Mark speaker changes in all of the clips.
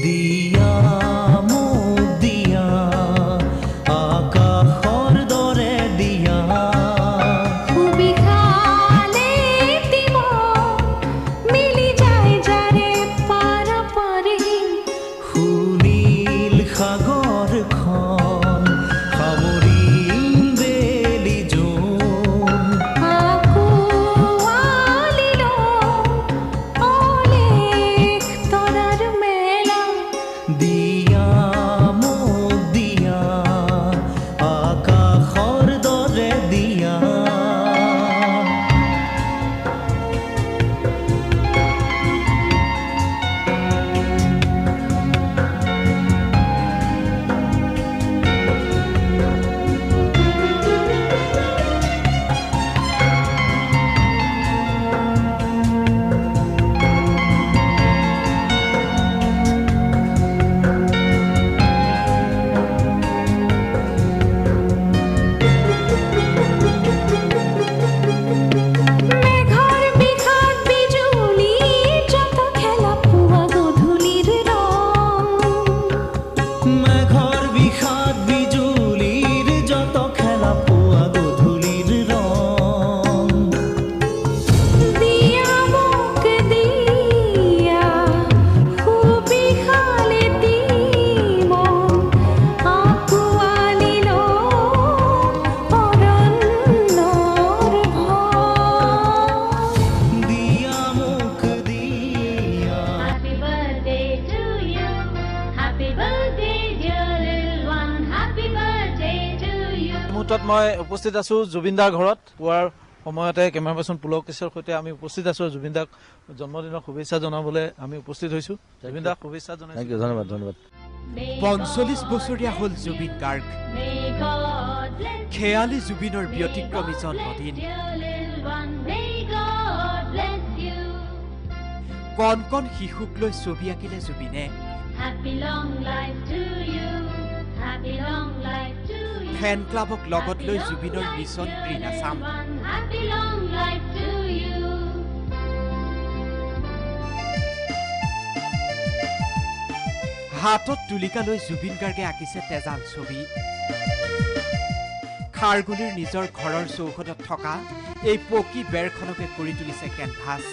Speaker 1: দিয়া মোক দিয়া আকাশৰ দৰে দিয়া
Speaker 2: সুবিশালে দিব মিলি যায় যাৰে পাৰপৰি
Speaker 1: সুনীল সাগৰখন সামৰিম বেলি জোন
Speaker 2: আকুৱালিল অলেখ তৰাৰ মেলা
Speaker 1: দিয়া মোক দিয়া আকাশৰ দৰে দিয়া
Speaker 2: মেঘৰ বিষাদ বিজুলী যত খেলা পুৱা গধূলিৰ ৰং
Speaker 1: মেঘৰ বিষাদ বিজুলীৰ যত খেলা পোৱা গধূলিৰ ৰং
Speaker 2: দিয়া মোক দিয়া সুবিশালে দিব আকুৱালিল অৰণ্যৰ ভয়
Speaker 1: দিয়া মোক দিয়া
Speaker 2: Happy birthday to you. Happy birthday, dear little one. Happy birthday to you.
Speaker 3: মুহূৰ্তত মই উপস্থিত আছো জুবিনদাৰ ঘৰত পুৱাৰ সময়তে কেমেৰা পাৰ্চন পুলকেশৰ সৈতে আমি উপস্থিত আছো জুবিনদাক জন্মদিনৰ শুভেচ্ছা জনাবলৈ আমি উপস্থিত হৈছো জুবিনদাক শুভেচ্ছা জনাইছো
Speaker 4: ধন্যবাদ ধন্যবাদ
Speaker 5: ৪৫ বছৰীয়া হ'ল Zubeen Garg
Speaker 2: May God bless
Speaker 5: খেয়ালি জুবিনৰ ব্যতিক্ৰমী জন্মদিন
Speaker 2: dear little one. May God bless you.
Speaker 5: কণ কণ শিশুক লৈ ছবি আঁকিলে জুবিনে
Speaker 2: Happy long life to you. Happy long life to you.
Speaker 5: ফেন ক্লাবক লগত লৈ জুবিনৰ mission green Assam
Speaker 2: Happy long life to you.
Speaker 5: হাতত তুলিকা লৈ জুবিন গাৰ্গে আঁকিছে তেজাল ছবি খাৰগুলিৰ নিজৰ ঘৰৰ চৌহদত থকা এই পকী বেৰখনকে কৰি তুলিছে কেনভাছ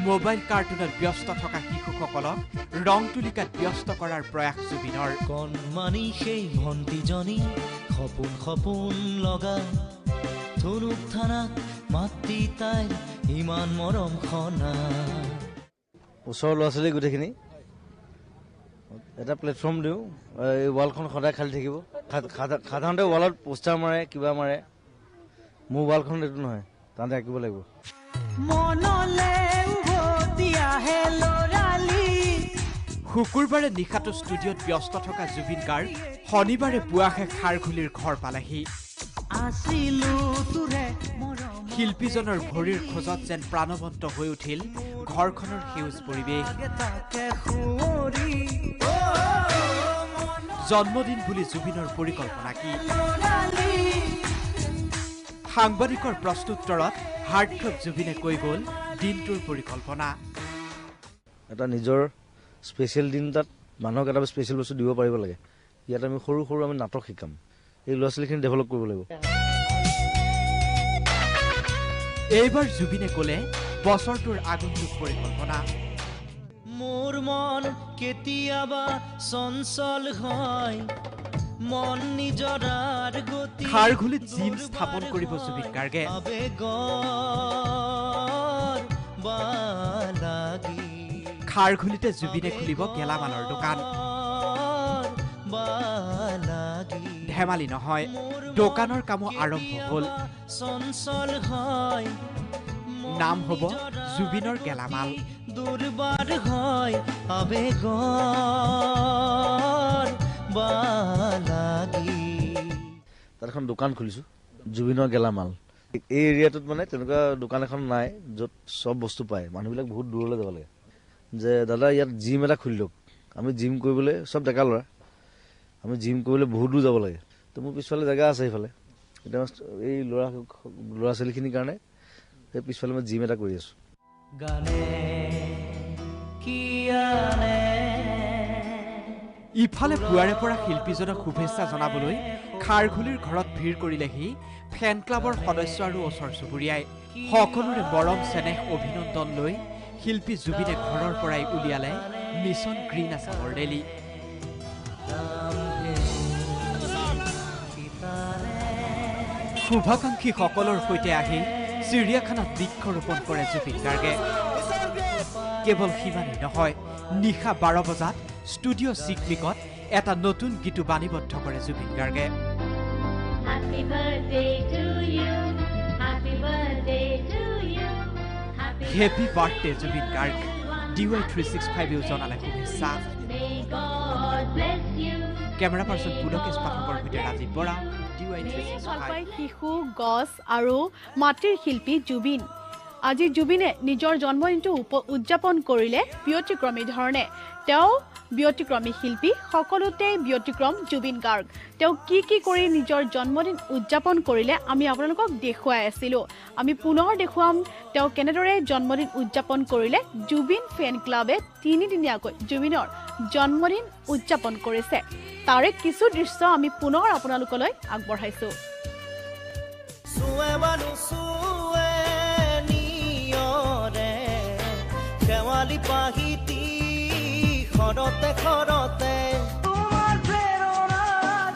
Speaker 5: মোবাইল কাৰ্টুনত ব্যস্ত থকা শিশুসকলক ৰং তুলিকাত ব্যস্ত কৰাৰ প্ৰয়াস জুবিনৰ
Speaker 1: কণমানি সেই ভণ্টিজনী সপোন সপোন লগা ধনুক থানাক মাতি তাইৰ ইমান মৰম খনা
Speaker 4: ওচৰৰ ল'ৰা ছোৱালী গোটেইখিনি এটা প্লেটফৰ্ম দিওঁ এই ৱালখন সদায় খালী থাকিব সাধাৰণতে ৱালত পোষ্টাৰ মাৰে কিবা মাৰে মোৰ ৱালখন এইটো নহয় তাতে আঁকিব লাগিব
Speaker 5: শুকুৰবাৰে নিশাটো ষ্টুডিঅ'ত ব্যস্ত থকা জুবিন গাৰ্গ শনিবাৰে পুৱাহে খাৰঘুলিৰ ঘৰ পালেহি শিল্পীজনৰ ভৰিৰ খোজত যেন প্ৰাণৱন্ত হৈ উঠিল ঘৰখনৰ সেউজ পৰিৱেশ জন্মদিন বুলি জুবিনৰ পৰিকল্পনা কি সাংবাদিকৰ প্ৰশ্নোত্তৰত হাৰ্টথ্ৰব জুবিনে কৈ গ'ল দিনটোৰ পৰিকল্পনা
Speaker 4: এটা নিজৰ স্পেচিয়েল দিন তাত মানুহক এটা স্পেচিয়েল বস্তু দিব পাৰিব লাগে ইয়াত আমি সৰু সৰু আমি নাটক শিকাম এই ল'ৰা ছোৱালীখিনি ডেভেলপ কৰিব লাগিব
Speaker 5: এইবাৰ জুবিনে ক'লে বছৰটোৰ আগন্তুক পৰিকল্পনা
Speaker 1: মোৰ মন কেতিয়াবা চঞ্চল হয় মন নিজৰাৰ গতি
Speaker 5: খাৰঘুলিত জিম স্থাপন কৰিব জুবিন গাৰ্গে
Speaker 1: আবেগৰ বালাগি
Speaker 5: খাৰঘুলিতে জুবিনে খুলিব গেলামালৰ দোকান
Speaker 1: বালাগি
Speaker 5: ধেমালি নহয় দোকানৰ কামো আৰম্ভ হ'ল
Speaker 1: চঞ্চল হয়
Speaker 5: নাম হ'ব জুবিনৰ গেলামাল
Speaker 1: দুৰ্বাৰ হয় আবেগৰ বালাগি
Speaker 4: তাত এখন দোকান খুলিছোঁ জুবিনৰ গেলামাল এই এৰিয়াটোত মানে তেনেকুৱা দোকান এখন নাই য'ত চব বস্তু পায় মানুহবিলাক বহুত দূৰলৈ যাব লাগে যে দাদা ইয়াত জিম এটা খুলি লওক আমি জিম কৰিবলৈ চব ডেকা ল'ৰা আমি জিম কৰিবলৈ বহুত দূৰ যাব লাগে তো মোৰ পিছফালে জেগা আছে সেইফালে এতিয়া এই ল'ৰা ছোৱালীখিনিৰ কাৰণে সেই পিছফালে মই জিম এটা কৰি আছোঁ
Speaker 1: গানে কিয়ানে
Speaker 5: ইফালে পুৱাৰে পৰা শিল্পীজনক শুভেচ্ছা জনাবলৈ খাৰঘুলিৰ ঘৰত ভিৰ কৰিলেহি ফেন ক্লাবৰ সদস্য আৰু ওচৰ চুবুৰীয়াই সকলোৰে মৰম চেনেহ অভিনন্দন লৈ শিল্পী জুবিনে ঘৰৰ পৰাই উলিয়ালে মিছন গ্ৰীণ আছামৰ ৰেলী শুভাকাংক্ষীসকলৰ সৈতে আহি চিৰিয়াখানাত বৃক্ষৰোপণ কৰে জুবিন গাৰ্গে কেৱল সিমানেই নহয় নিশা 12 বজাত ষ্টুডিঅ' চিক্লিকত এটা নতুন গীতো বাণীবদ্ধ কৰে জুবিন গাৰ্গে
Speaker 2: Happy birthday to you. Happy birthday to you.
Speaker 5: Happy birthday Zubeen Garg DY 365 জনালে শুভেচ্ছা
Speaker 2: May God bless you.
Speaker 5: Camera person Pulakesh পাঠকৰ সৈতে ৰাজীৱ বৰা DY
Speaker 6: ভাল
Speaker 5: 365
Speaker 6: পায় শিশু গছ আৰু মাটিৰ শিল্পী জুবিন আজি জুবিনে নিজৰ জন্মদিনটো উদযাপন কৰিলে ব্যতিক্ৰমী ধৰণে তেওঁ ব্যতিক্ৰমী শিল্পী সকলোতে ব্যতিক্ৰম জুবিন গাৰ্গ তেওঁ কি কৰি নিজৰ জন্মদিন উদযাপন কৰিলে আমি আপোনালোকক দেখুৱাই আছিলোঁ আমি পুনৰ দেখুৱাম তেওঁ কেনেদৰে জন্মদিন উদযাপন কৰিলে জুবিন ফেন ক্লাবে 3 দিনীয়াকৈ জুবিনৰ জন্মদিন উদযাপন কৰিছে তাৰে কিছু দৃশ্য আমি পুনৰ আপোনালোকলৈ আগবঢ়াইছোঁ
Speaker 1: সুৱে বানু সুৱে নিয়ৰে শেৱালি পাহিতি খৰতে খৰতে তোমাৰ প্ৰেৰণা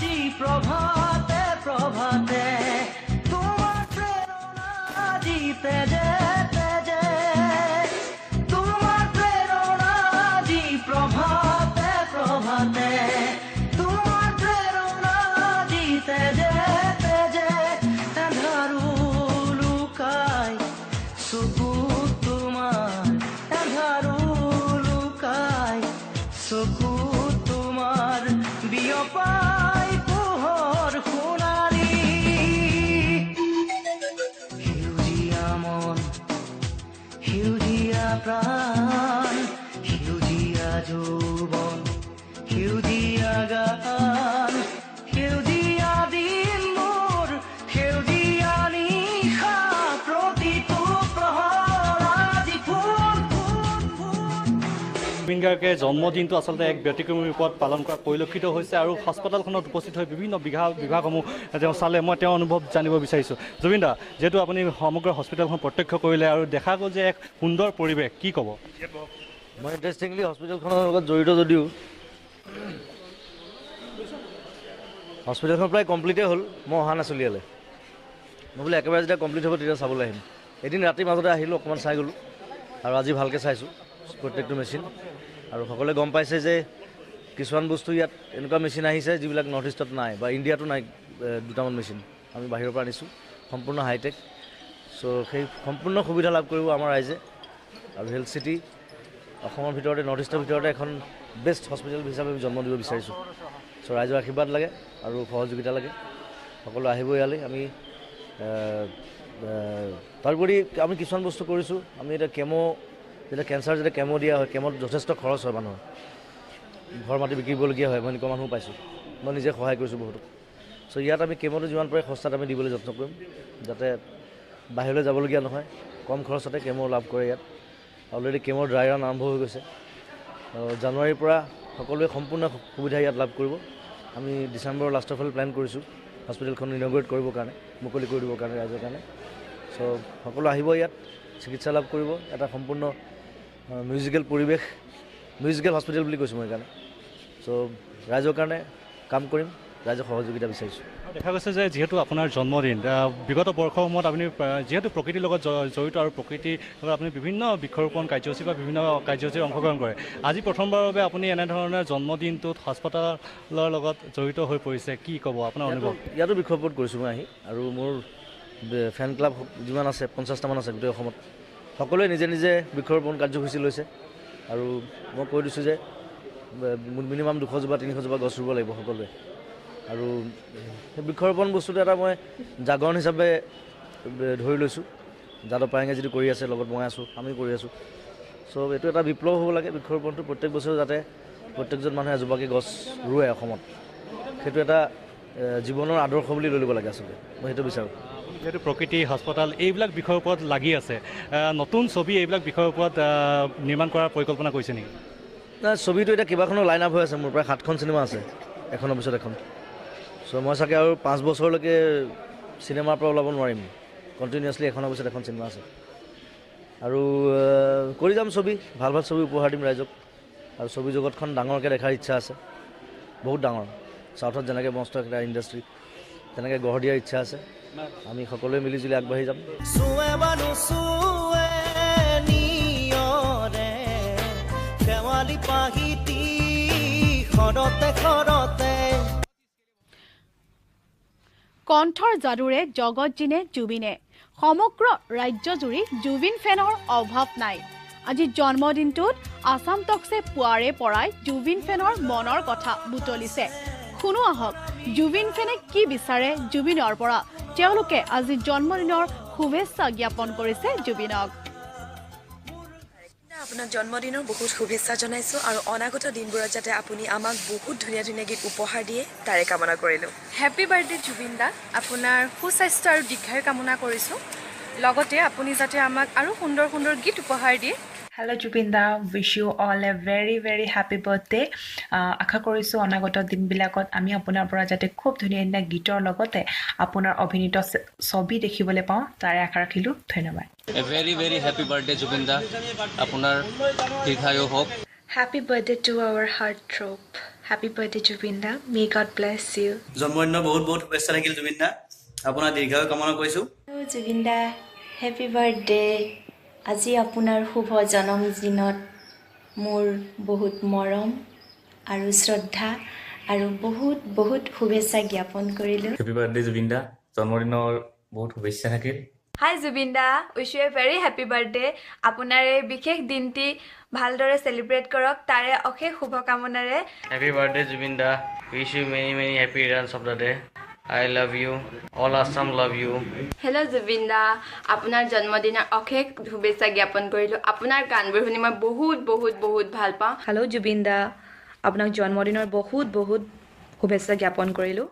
Speaker 1: দি প্ৰভাতে প্ৰভাতে তোমাৰ প্ৰেৰণা দি তেজে তেজে তোমাৰ প্ৰেৰণা দি প্ৰভাতে প্ৰভাতে তোমাৰ প্ৰেৰণা দি তেজে তেজে এন্ধাৰো লুকাই চকু তোমাৰ এন্ধাৰো লুকাই চকু তোমাৰ বিয়পাই পোহৰ সোণালী সেউজীয়া মন সেউজীয়া প্ৰাণ সেউজীয়া যৌৱন সেউজীয়া গান সেউজীয়া দিন মোৰ সেউজীয়া নিশা প্ৰতিটো প্ৰহৰ আজি ফুল ফুল ফুল
Speaker 7: জুবিন গাৰ্গে জন্মদিনটো আচলতে এক ব্যতিক্ৰমী ৰূপত পালন কৰা পৰিলক্ষিত হৈছে আৰু হাস্পতালখনত উপস্থিত হৈ বিভিন্ন বিভাগসমূহ তেওঁ চালে মই তেওঁৰ অনুভৱ জানিব বিচাৰিছোঁ জুবিন দা যিহেতু আপুনি সমগ্ৰ হস্পিটেলখন প্ৰত্যক্ষ কৰিলে আৰু দেখা গ'ল যে এক সুন্দৰ পৰিৱেশ কি ক'ব
Speaker 4: মই ইণ্টাৰেষ্টিংলি হস্পিটেলখনৰ লগত জড়িত যদিও হস্পিটেলখন প্ৰায় কমপ্লিটেই হ'ল মই অহা নাছিলোঁ ইয়ালৈ মই বোলে একেবাৰে যেতিয়া কমপ্লিট হ'ব তেতিয়া চাবলৈ আহিম এদিন ৰাতিৰ মাজতে আহিলোঁ অকণমান চাই গ'লোঁ আৰু আজি ভালকৈ চাইছোঁ প্ৰত্যেকটো মেচিন আৰু সকলোৱে গম পাইছে যে কিছুমান বস্তু ইয়াত এনেকুৱা মেচিন আহিছে যিবিলাক নৰ্থ ইষ্টত নাই বা ইণ্ডিয়াতো নাই দুটামান মেচিন আমি বাহিৰৰ পৰা আনিছোঁ সম্পূৰ্ণ হাইটেক চ' সেই সম্পূৰ্ণ সুবিধা লাভ কৰিব আমাৰ ৰাইজে আৰু হেল্থ চিটি অসমৰ ভিতৰতে নৰ্থ ইষ্টৰ ভিতৰতে এখন বেষ্ট হস্পিটেল হিচাপে আমি জন্ম দিব বিচাৰিছোঁ চ' ৰাইজৰ আশীৰ্বাদ লাগে আৰু সহযোগিতা লাগে সকলো আহিব ইয়ালৈ আমি তাৰোপৰি আমি কিছুমান বস্তু কৰিছোঁ আমি এতিয়া যেতিয়া কেঞ্চাৰ যেতিয়া কেমো দিয়া হয় কেমোত যথেষ্ট খৰচ হয় মানুহৰ ঘৰ মাটি বিকিবলগীয়া হয় মই এনেকুৱা মানুহ পাইছোঁ মই নিজে সহায় কৰিছোঁ বহুতো চ' ইয়াত আমি কেমোটো যিমান পাৰে সস্তাত আমি দিবলৈ যত্ন কৰিম যাতে বাহিৰলৈ যাবলগীয়া নহয় কম খৰচতে কেমো লাভ কৰে ইয়াত অলৰেডি কেমৰ ড্ৰাই ৰান আৰম্ভ হৈ গৈছে জানুৱাৰীৰ পৰা সকলোৱে সম্পূৰ্ণ সুবিধা ইয়াত লাভ কৰিব আমি ডিচেম্বৰৰ লাষ্টৰ ফালে প্লেন কৰিছোঁ হস্পিটেলখন ইনগ্ৰেট কৰিবৰ কাৰণে মুকলি কৰি দিবৰ কাৰণে ৰাইজৰ কাৰণে চ' সকলো আহিব ইয়াত চিকিৎসা লাভ কৰিব এটা সম্পূৰ্ণ মিউজিকেল পৰিৱেশ মিউজিকেল হস্পিটেল বুলি কৈছোঁ মই সেইকাৰণে চ' ৰাইজৰ কাৰণে কাম কৰিম ৰাইজৰ সহযোগিতা বিচাৰিছোঁ
Speaker 7: দেখা গৈছে যে যিহেতু আপোনাৰ জন্মদিন বিগত বৰ্ষসমূহত আপুনি যিহেতু প্ৰকৃতিৰ লগত জড়িত আৰু প্ৰকৃতিৰ লগত আপুনি বিভিন্ন বৃক্ষৰোপণ কাৰ্যসূচী বা বিভিন্ন কাৰ্যসূচীত অংশগ্ৰহণ কৰে আজি প্ৰথমবাৰৰ বাবে আপুনি এনেধৰণে জন্মদিনটোত হাস্পতালৰ লগত জড়িত হৈ পৰিছে কি ক'ব আপোনাৰ অনুভৱ
Speaker 4: ইয়াতো বৃক্ষৰোপণ কৰিছোঁ মই আহি আৰু মোৰ ফেন ক্লাব যিমান আছে 50টামান আছে গোটেই অসমত সকলোৱে নিজে নিজে বৃক্ষৰোপণ কাৰ্যসূচী লৈছে আৰু মই কৈ দিছোঁ যে মিনিমাম 200 জোপা 300 জোপা গছ ৰুব লাগিব সকলোৱে আৰু সেই বৃক্ষৰোপণ বস্তুটো এটা মই জাগৰণ হিচাপে ধৰি লৈছোঁ যাদৱ পায়েঙে যিটো কৰি আছে লগত মই আছোঁ আমি কৰি আছোঁ চ' এইটো এটা বিপ্লৱ হ'ব লাগে বৃক্ষৰোপণটো প্ৰত্যেক বছৰে যাতে প্ৰত্যেকজন মানুহে এজোপাকৈ গছ ৰুৱে অসমত সেইটো এটা জীৱনৰ আদৰ্শ বুলি লৈ ল'ব লাগে আচলতে মই সেইটো বিচাৰোঁ
Speaker 7: যিহেতু প্ৰকৃতি হাস্পতাল এইবিলাক বিষয়ৰ ওপৰত লাগি আছে নতুন ছবি এইবিলাক বিষয়ৰ ওপৰত নিৰ্মাণ কৰাৰ পৰিকল্পনা কৰিছে নেকি
Speaker 4: নাই ছবিটো এতিয়া কেইবাখনো লাইন আপ হৈ আছে মোৰ প্ৰায় 7খন চিনেমা আছে এখনৰ পিছত এখন চ' মই চাগে আৰু 5 বছৰলৈকে চিনেমাৰ পৰা ওলাব নোৱাৰিম কণ্টিনিউৱাছলি এখনৰ পিছত এখন চিনেমা আছে আৰু কৰি যাম ছবি ভাল ভাল ছবি উপহাৰ দিম ৰাইজক আৰু ছবি জগতখন ডাঙৰকৈ দেখাৰ ইচ্ছা আছে বহুত ডাঙৰ চাউথত যেনেকৈ মস্ত এটা ইণ্ডাষ্ট্ৰী তেনেকৈ গঢ় দিয়াৰ ইচ্ছা আছে আমি সকলোৱে মিলিজুলি আগবাঢ়ি যাম
Speaker 6: কণ্ঠৰ যাদুৰে জগত জিনে জুবিনে সমগ্ৰ ৰাজ্যজুৰি জুবিন ফেনৰ অভাৱ নাই আজি জন্মদিনটোত আসাম টকছে পুৱাৰে পৰাই জুবিন ফেনৰ মনৰ কথা বুটলিছে শুনো আহক জুবিন ফেনে কি বিচাৰে জুবিনৰ পৰা তেওঁলোকে আজি জন্মদিনৰ শুভেচ্ছা জ্ঞাপন কৰিছে জুবিনক
Speaker 8: আপোনাক জন্মদিনৰ বহুত শুভেচ্ছা জনাইছোঁ আৰু অনাগত দিনবোৰত যাতে আপুনি আমাক বহুত ধুনীয়া ধুনীয়া গীত উপহাৰ দিয়ে তাৰে কামনা কৰিলোঁ
Speaker 9: হেপী বাৰ্থডে জুবিন দা আপোনাৰ সুস্বাস্থ্য আৰু দীৰ্ঘায়ু কামনা কৰিছোঁ লগতে আপুনি যাতে আমাক আৰু সুন্দৰ সুন্দৰ গীত উপহাৰ দিয়ে
Speaker 10: হেল্ল' জুবিন দা উইচ ইউ অল এ ভেৰি ভেৰি হেপী বাৰ্থডে আশা কৰিছোঁ অনাগত দিনবিলাকত আমি আপোনাৰ পৰা যাতে খুব ধুনীয়া ধুনীয়া গীতৰ লগতে আপোনাৰ অভিনীত ছবি দেখিবলৈ পাওঁ তাৰে আশা ৰাখিলোঁ ধন্যবাদ
Speaker 11: A very very happy birthday Jubin da apunar dikhayo hope
Speaker 10: Happy birthday to our heartthrob Happy birthday Jubin da may God bless you
Speaker 12: জন্মদিনৰ বহুত বহুত শুভেচ্ছা থাকিল জুবিন দা আপোনাৰ দীৰ্ঘায়ু কামনা কৰিছোঁ
Speaker 13: জুবিন দা হেপী বাৰ্থডে আজি আপোনাৰ শুভ জন্মদিনত মোৰ বহুত মৰম আৰু শ্ৰদ্ধা আৰু বহুত বহুত শুভেচ্ছা জ্ঞাপন কৰিলোঁ
Speaker 14: হেপী বাৰ্থডে জুবিন দা জন্মদিনৰ বহুত শুভেচ্ছা থাকিল
Speaker 9: হাই জুবিন দা wish U A very happy birthday আপোনাৰ এই বিশেষ দিনটি ভালদৰে চেলিব্ৰেট কৰক তাৰে অশেষ শুভকামনাৰে
Speaker 11: happy birthday Jubin da wish you many many happy returns of the day I love you all Assam love you
Speaker 9: hello' Zubeen দা আপোনাৰ জন্মদিনৰ অশেষ শুভেচ্ছা জ্ঞাপন কৰিলোঁ আপোনাৰ গানবোৰ শুনি মই বহুত বহুত বহুত ভাল পাওঁ
Speaker 10: হেল্ল' জুবিন দা আপোনাক জন্মদিনৰ বহুত বহুত শুভেচ্ছা জ্ঞাপন কৰিলোঁ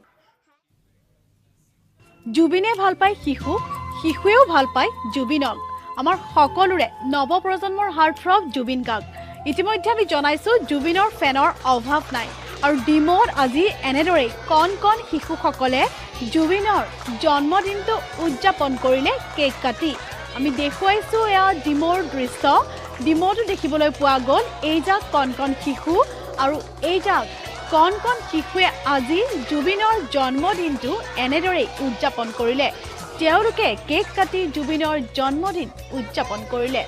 Speaker 6: জুবিনে ভাল পায় শিশুক শিশুৱেও ভাল পায় জুবিনক আমাৰ সকলোৰে নৱপ্ৰজন্মৰ হাৰ্টথ্ৰব জুবিন গাক ইতিমধ্যে আমি জনাইছোঁ জুবিনৰ ফেনৰ অভাৱ নাই আৰু ডিমত আজি এনেদৰে কণ কণ শিশুসকলে জুবিনৰ জন্মদিনটো উদযাপন কৰিলে কেক কাটি আমি দেখুৱাইছোঁ এয়া ডিমৰ দৃশ্য ডিমতো দেখিবলৈ পোৱা গ'ল এইজাক কণ কণ শিশু আৰু এইজাক কণ কণ শিশুৱে আজি জুবিনৰ জন্মদিনটো এনেদৰে উদযাপন কৰিলে তেওঁলোকে কেক কাটি জুবিনৰ জন্মদিন উদযাপন কৰিলে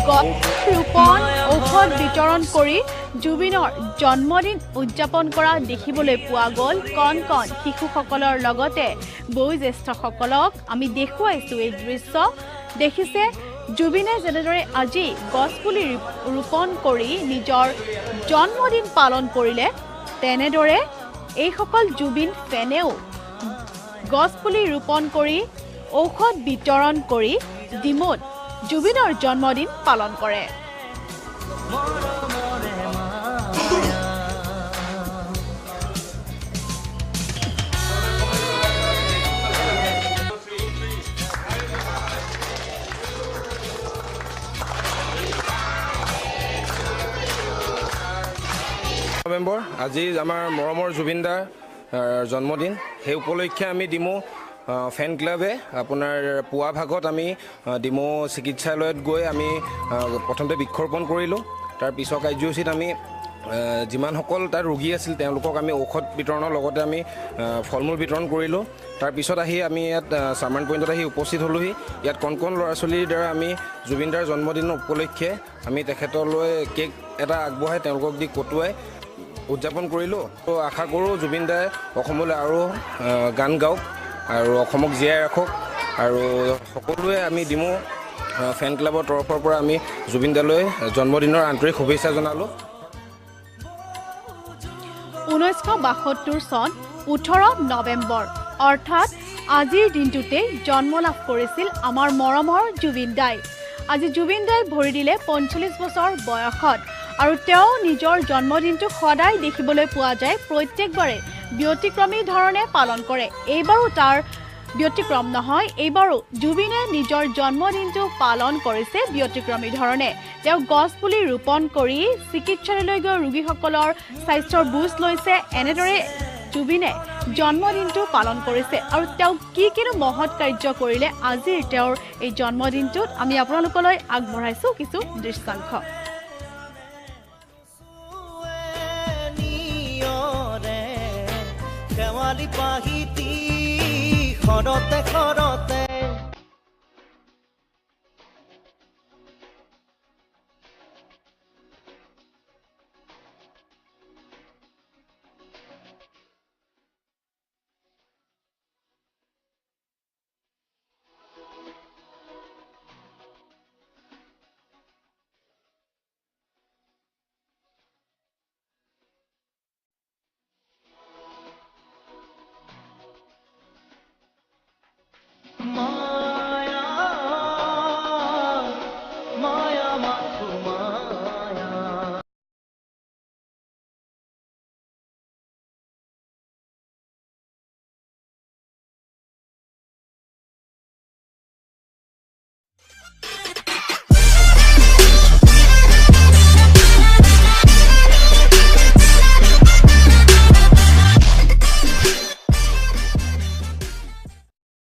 Speaker 6: গছ ৰোপণ ঔষধ বিতৰণ কৰি জুবিনৰ জন্মদিন উদযাপন কৰা দেখিবলৈ পোৱা গ'ল কণ কণ শিশুসকলৰ লগতে বয়োজ্যেষ্ঠসকলক আমি দেখুৱাইছোঁ এই দৃশ্য দেখিছে জুবিনে যেনেদৰে আজি গছপুলি ৰোপণ কৰি নিজৰ জন্মদিন পালন কৰিলে তেনেদৰে এইসকল জুবিন ফেনেও গছপুলি ৰোপণ কৰি ঔষধ বিতৰণ কৰি ডিমত জুবিনৰ জন্মদিন পালন কৰে
Speaker 15: নৱেম্বৰ আজি আমাৰ মৰমৰ জুবিন দাৰ জন্মদিন সেই উপলক্ষে আমি ডিমৌ ফেন ক্লাবে আপোনাৰ পুৱা ভাগত আমি ডিমৌ চিকিৎসালয়ত গৈ আমি প্ৰথমতে বৃক্ষৰোপণ কৰিলোঁ তাৰ পিছৰ কাৰ্যসূচীত আমি যিমানসকল তাত ৰোগী আছিল তেওঁলোকক আমি ঔষধ বিতৰণৰ লগতে আমি ফল মূল বিতৰণ কৰিলোঁ তাৰপিছত আহি আমি ইয়াত চামাৰ পইণ্টত আহি উপস্থিত হ'লোহি ইয়াত কণ কণ ল'ৰা ছোৱালীৰ দ্বাৰা আমি জুবিন দাৰ জন্মদিনৰ উপলক্ষে আমি তেখেতলৈ কেক এটা আগবঢ়াই তেওঁলোকক দি কটোৱাই উদযাপন কৰিলোঁ তো আশা কৰোঁ জুবিন দাই অসমলৈ আৰু গান গাওক আৰু অসমক জীয়াই ৰাখক আৰু সকলোৱে আমি ডিমৌ ফেন ক্লাবৰ তৰফৰ পৰা আমি জুবিন দালৈ জন্মদিনৰ আন্তৰিক শুভেচ্ছা জনালোঁ
Speaker 6: 1972 চন 18 নৱেম্বৰ অৰ্থাৎ আজিৰ দিনটোতে জন্ম লাভ কৰিছিল আমাৰ মৰমৰ জুবিন দাই আজি জুবিন দাই ভৰি দিলে 45 বছৰ বয়সত আৰু তেওঁ নিজৰ জন্মদিনটো সদায় দেখিবলৈ পোৱা যায় প্ৰত্যেকবাৰে ব্যতিক্ৰমী ধৰণে পালন কৰে এইবাৰো তাৰ ব্যতিক্ৰম নহয় এইবাৰো জুবিনে নিজৰ জন্মদিনটো পালন কৰিছে ব্যতিক্ৰমী ধৰণে তেওঁ গছপুলি ৰোপণ কৰি চিকিৎসালয়লৈ গৈ ৰোগীসকলৰ স্বাস্থ্যৰ বুজ লৈছে এনেদৰে জুবিনে জন্মদিনটো পালন কৰিছে আৰু তেওঁ কিনো মহৎ কাৰ্য কৰিলে আজিৰ তেওঁৰ এই জন্মদিনটোত আমি আপোনালোকলৈ আগবঢ়াইছো কিছু দৃশ্যাংশ
Speaker 1: দেৱালী পাহিতি খৰতে